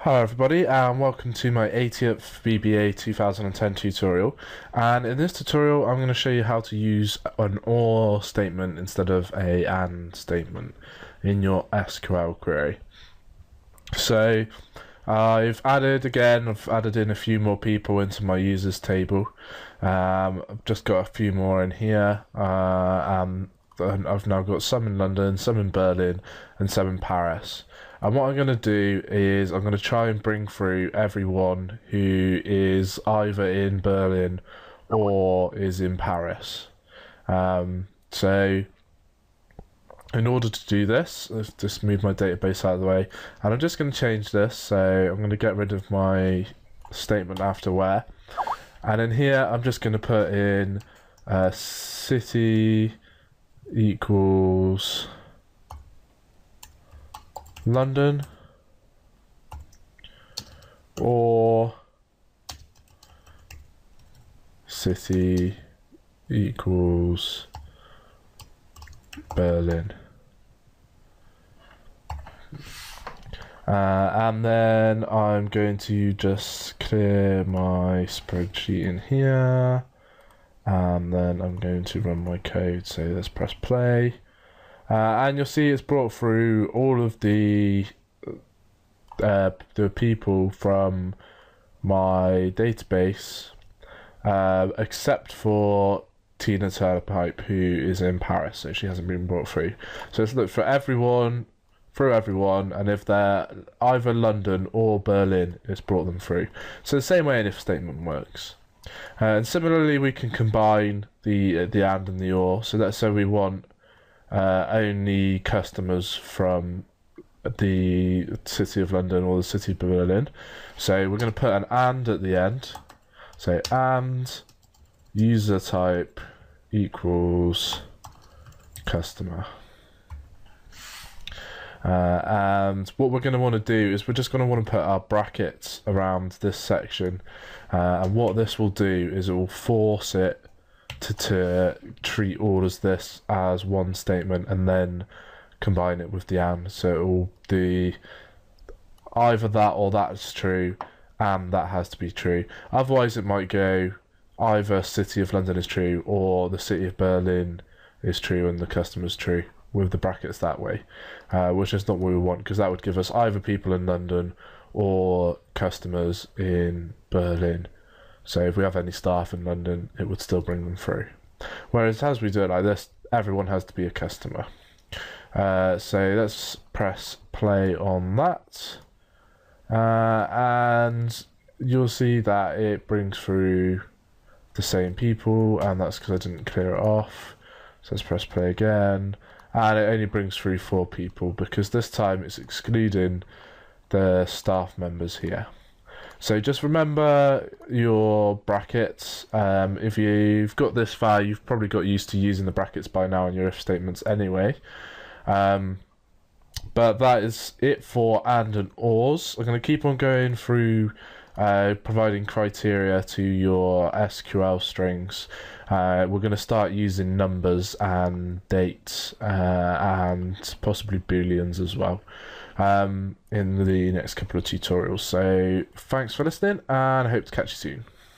Hello everybody and welcome to my 80th VBA 2010 tutorial, and in this tutorial I'm going to show you how to use an OR statement instead of a AND statement in your SQL query. So I've added in a few more people into my users table. I've just got a few more in here, and I've now got some in London, some in Berlin and some in Paris. And what I'm going to do is I'm going to try and bring through everyone who is either in Berlin or is in Paris. So in order to do this, let's just move my database out of the way. And I'm just going to change this. So I'm going to get rid of my statement after where. And in here, I'm just going to put in city equals London, or city equals Berlin. And then I'm going to just clear my spreadsheet in here, and then I'm going to run my code. So let's press play. And you'll see it's brought through all of the people from my database, except for Tina Turnerpipe, who is in Paris, so she hasn't been brought through. So let's look for everyone, and if they're either London or Berlin, it's brought them through. So the same way an if statement works. And similarly, we can combine the AND and the OR. So let's say we want only customers from the City of London or the City of Berlin. So we're going to put an AND at the end. So AND user type equals customer. And what we're going to want to do is we're just going to want to put our brackets around this section. And what this will do is it will force it to treat all of this as one statement and then combine it with the AND. So it will do either that or that's true and that has to be true. Otherwise it might go either City of London is true or the City of Berlin is true and the customer is true, with the brackets that way, which is not what we want, because that would give us either people in London or customers in Berlin. So if we have any staff in London, it would still bring them through. Whereas as we do it like this, everyone has to be a customer. So let's press play on that. And you'll see that it brings through the same people, and that's because I didn't clear it off. So let's press play again. And it only brings through 4 people, because this time it's excluding the staff members here. So just remember your brackets. If you've got this far, you've probably got used to using the brackets by now in your if statements anyway. But that is it for AND and ORs. I'm going to keep on going through providing criteria to your SQL strings. We're going to start using numbers and dates and possibly booleans as well in the next couple of tutorials. So thanks for listening, and I hope to catch you soon.